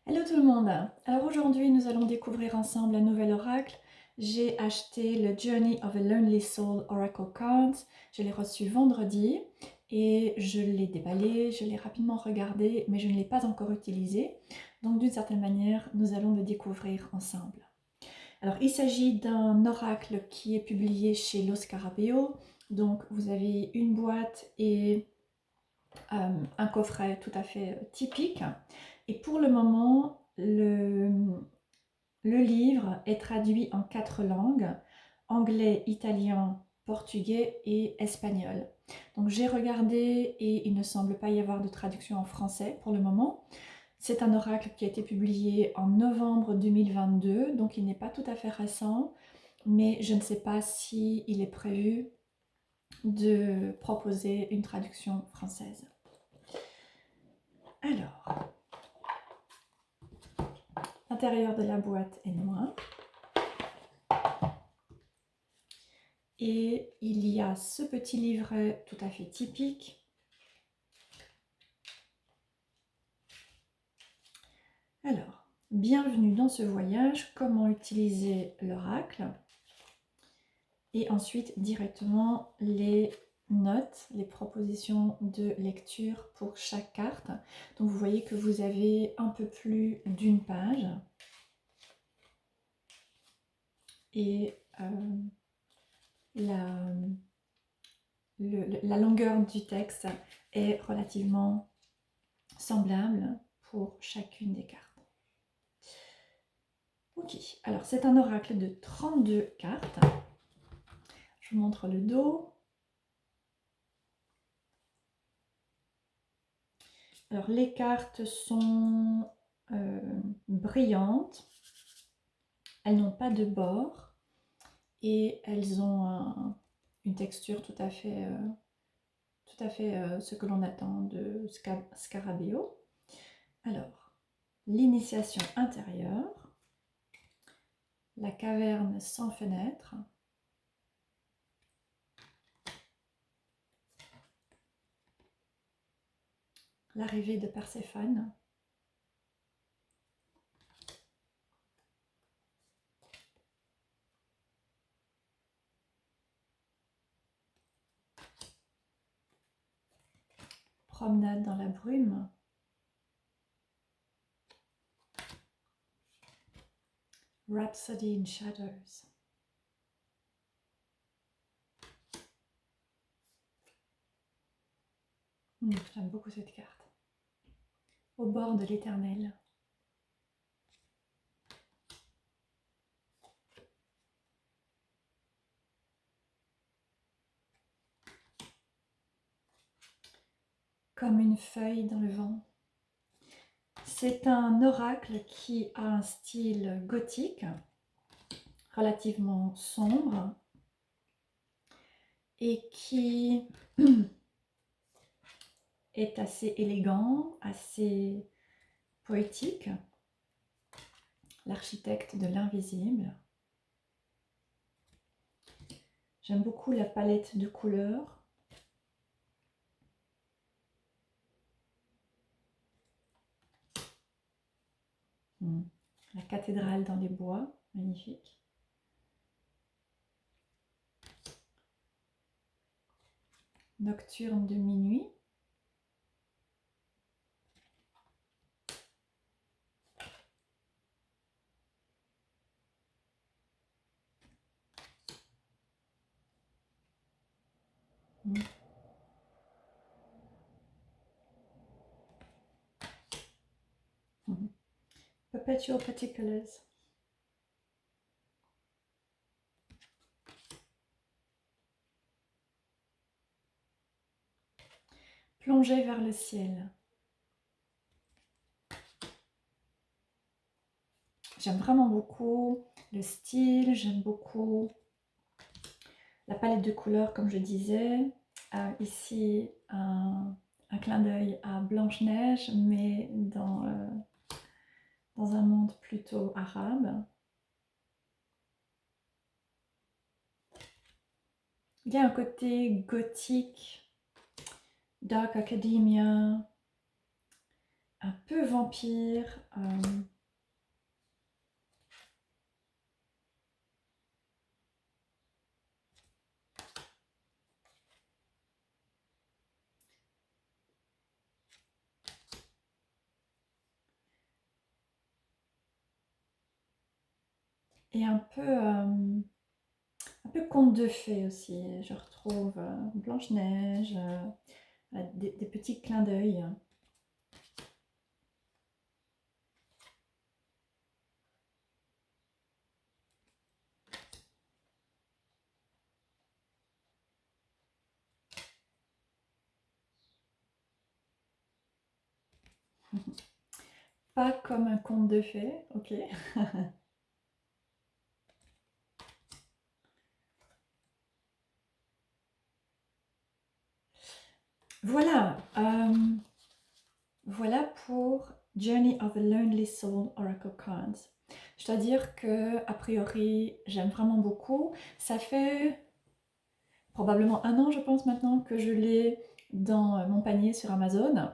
Hello tout le monde! Alors aujourd'hui nous allons découvrir ensemble un nouvel oracle. J'ai acheté le Journey of a Lonely Soul Oracle Cards. Je l'ai reçu vendredi et je l'ai déballé, je l'ai rapidement regardé mais je ne l'ai pas encore utilisé. Donc d'une certaine manière nous allons le découvrir ensemble. Alors il s'agit d'un oracle qui est publié chez Los Scarabeo. Donc vous avez une boîte et un coffret tout à fait typique. Et pour le moment, le livre est traduit en 4 langues, anglais, italien, portugais et espagnol. Donc j'ai regardé et il ne semble pas y avoir de traduction en français pour le moment. C'est un oracle qui a été publié en novembre 2022, donc il n'est pas tout à fait récent, mais je ne sais pas si il est prévu de proposer une traduction française. Alors, l'intérieur de la boîte est noir. Et il y a ce petit livret tout à fait typique. Alors, bienvenue dans ce voyage, comment utiliser l'oracle. Et ensuite directement les notes, les propositions de lecture pour chaque carte. Donc vous voyez que vous avez un peu plus d'une page. Et la longueur du texte est relativement semblable pour chacune des cartes. Ok, alors c'est un oracle de 32 cartes. Je vous montre le dos. Alors les cartes sont brillantes. Elles n'ont pas de bord et elles ont une texture tout à fait ce que l'on attend de Scarabeo. Alors, l'initiation intérieure, la caverne sans fenêtre, l'arrivée de Perséphone, promenade dans la brume, Rhapsody in Shadows. J'aime beaucoup cette carte. Au bord de l'éternel. Comme une feuille dans le vent. C'est un oracle qui a un style gothique, relativement sombre, et qui est assez élégant, assez poétique. L'architecte de l'invisible. J'aime beaucoup la palette de couleurs. La cathédrale dans les bois, magnifique. Nocturne de minuit. Perpetual Particulars. Plonger vers le ciel. J'aime vraiment beaucoup le style, j'aime beaucoup la palette de couleurs comme je disais. Ici un clin d'œil à Blanche-Neige mais dans un monde plutôt arabe. Il y a un côté gothique, dark academia, un peu vampire. Et un peu conte de fées aussi. Je retrouve Blanche-Neige, des petits clins d'œil. Pas comme un conte de fées, ok. Voilà, voilà pour Journey of a Lonely Soul Oracle Cards. Je dois dire que, a priori, j'aime vraiment beaucoup. Ça fait probablement un an, je pense maintenant, que je l'ai dans mon panier sur Amazon.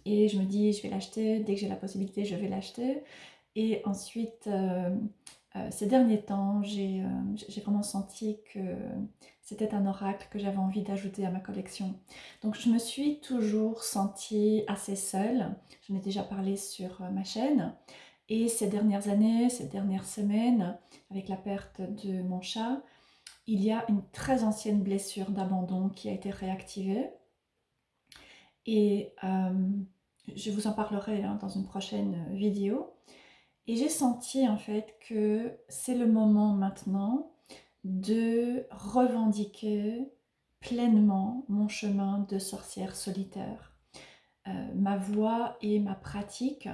Et je me dis, je vais l'acheter, dès que j'ai la possibilité, je vais l'acheter. Et ensuite, ces derniers temps, j'ai vraiment senti que c'était un oracle que j'avais envie d'ajouter à ma collection. Donc je me suis toujours sentie assez seule. J'en ai déjà parlé sur ma chaîne. Et ces dernières années, ces dernières semaines, avec la perte de mon chat, il y a une très ancienne blessure d'abandon qui a été réactivée. Et je vous en parlerai dans une prochaine vidéo. Et j'ai senti en fait que c'est le moment maintenant de revendiquer pleinement mon chemin de sorcière solitaire. Ma voix et ma pratique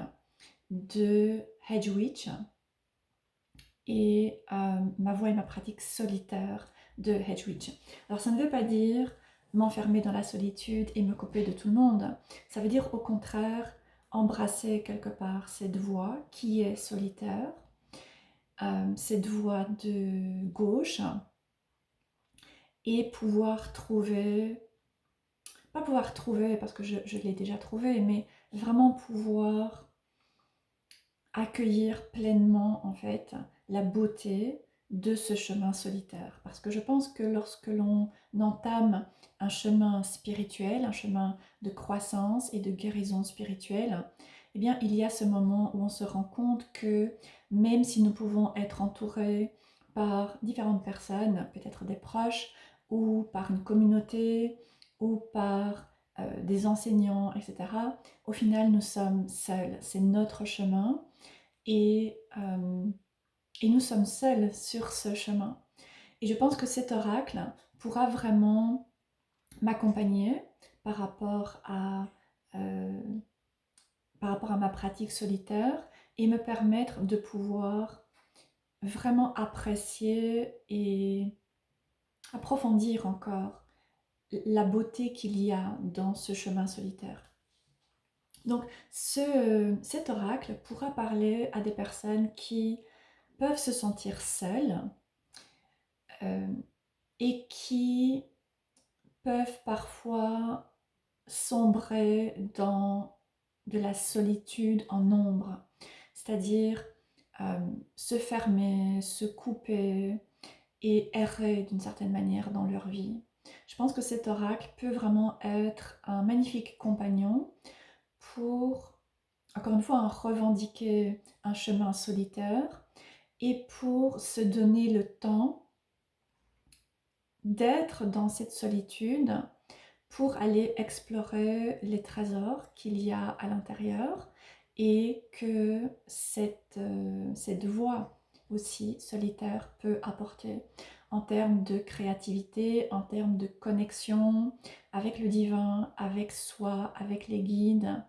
de Hedge Witch et ma voix et ma pratique solitaire de Hedge Witch. Alors ça ne veut pas dire m'enfermer dans la solitude et me couper de tout le monde. Ça veut dire au contraire embrasser quelque part cette voix qui est solitaire, cette voix de gauche, et pouvoir trouver, pas pouvoir trouver parce que je l'ai déjà trouvé, mais vraiment pouvoir accueillir pleinement en fait la beauté de ce chemin solitaire. Parce que je pense que lorsque l'on entame un chemin spirituel, un chemin de croissance et de guérison spirituelle, eh bien il y a ce moment où on se rend compte que même si nous pouvons être entourés par différentes personnes, peut-être des proches, ou par une communauté, ou par des enseignants, etc., au final nous sommes seuls. C'est notre chemin et, et nous sommes seuls sur ce chemin. Et je pense que cet oracle pourra vraiment m'accompagner par rapport à, euh, par rapport à ma pratique solitaire et me permettre de pouvoir vraiment apprécier et approfondir encore la beauté qu'il y a dans ce chemin solitaire. Donc cet oracle pourra parler à des personnes qui peuvent se sentir seules euh, et qui peuvent parfois sombrer dans de la solitude en ombre, c'est-à-dire se fermer, se couper et errer d'une certaine manière dans leur vie. Je pense que cet oracle peut vraiment être un magnifique compagnon pour, encore une fois, revendiquer un chemin solitaire et pour se donner le temps d'être dans cette solitude pour aller explorer les trésors qu'il y a à l'intérieur et que cette voie aussi solitaire peut apporter en termes de créativité, en termes de connexion avec le divin, avec soi, avec les guides,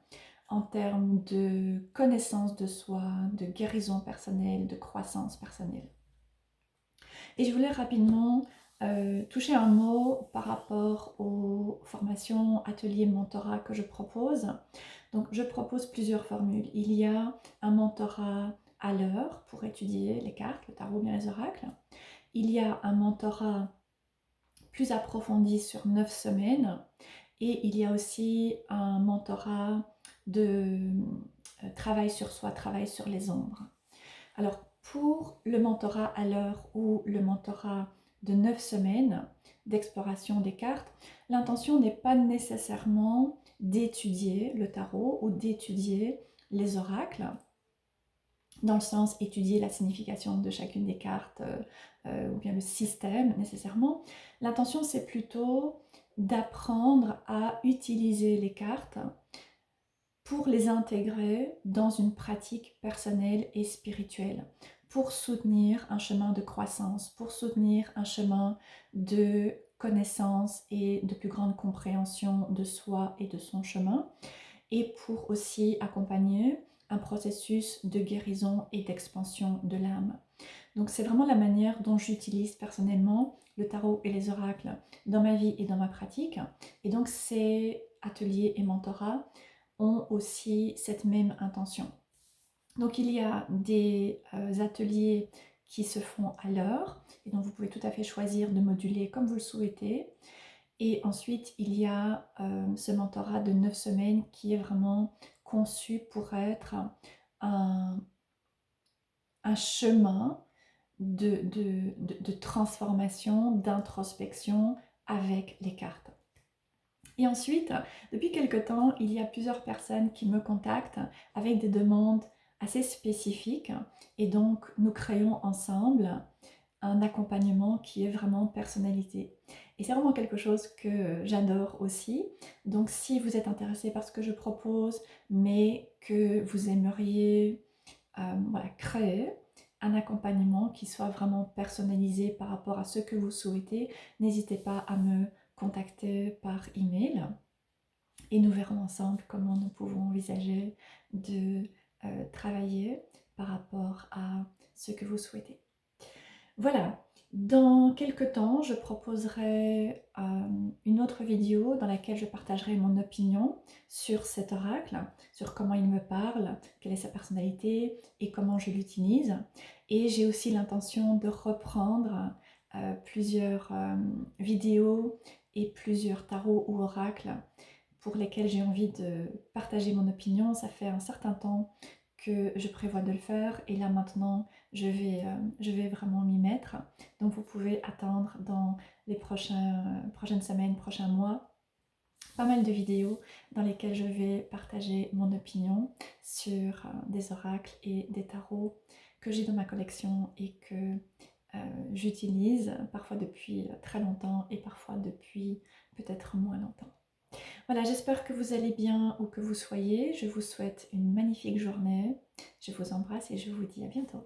en termes de connaissance de soi, de guérison personnelle, de croissance personnelle. Et je voulais rapidement toucher un mot par rapport aux formations, ateliers, mentorat que je propose. Donc je propose plusieurs formules. Il y a un mentorat à l'heure pour étudier les cartes, le tarot, bien les oracles. Il y a un mentorat plus approfondi sur 9 semaines. Et il y a aussi un mentorat de travail sur soi, travail sur les ombres. Alors pour le mentorat à l'heure ou le mentorat de 9 semaines d'exploration des cartes, l'intention n'est pas nécessairement d'étudier le tarot ou d'étudier les oracles, dans le sens étudier la signification de chacune des cartes ou bien le système nécessairement. L'intention c'est plutôt d'apprendre à utiliser les cartes pour les intégrer dans une pratique personnelle et spirituelle, pour soutenir un chemin de croissance, pour soutenir un chemin de connaissance et de plus grande compréhension de soi et de son chemin, et pour aussi accompagner un processus de guérison et d'expansion de l'âme. Donc c'est vraiment la manière dont j'utilise personnellement le tarot et les oracles dans ma vie et dans ma pratique. Et donc ces ateliers et mentorats ont aussi cette même intention. Donc il y a des ateliers qui se font à l'heure, et donc vous pouvez tout à fait choisir de moduler comme vous le souhaitez. Et ensuite, il y a ce mentorat de 9 semaines qui est vraiment conçu pour être un chemin de transformation, d'introspection avec les cartes. Et ensuite, depuis quelque temps, il y a plusieurs personnes qui me contactent avec des demandes assez spécifiques et donc nous créons ensemble un accompagnement qui est vraiment personnalisé. Et c'est vraiment quelque chose que j'adore aussi. Donc si vous êtes intéressé par ce que je propose, mais que vous aimeriez voilà, créer un accompagnement qui soit vraiment personnalisé par rapport à ce que vous souhaitez, n'hésitez pas à me contacter par email et nous verrons ensemble comment nous pouvons envisager de travailler par rapport à ce que vous souhaitez. Voilà, dans quelques temps, je proposerai une autre vidéo dans laquelle je partagerai mon opinion sur cet oracle, sur comment il me parle, quelle est sa personnalité et comment je l'utilise. Et j'ai aussi l'intention de reprendre plusieurs vidéos et plusieurs tarots ou oracles pour lesquels j'ai envie de partager mon opinion. Ça fait un certain temps que je prévois de le faire et là maintenant je vais vraiment m'y mettre. Donc vous pouvez attendre dans les prochaines semaines, prochains mois, pas mal de vidéos dans lesquelles je vais partager mon opinion sur des oracles et des tarots que j'ai dans ma collection et que j'utilise parfois depuis très longtemps et parfois depuis peut-être moins longtemps. Voilà, j'espère que vous allez bien où que vous soyez. Je vous souhaite une magnifique journée. Je vous embrasse et je vous dis à bientôt.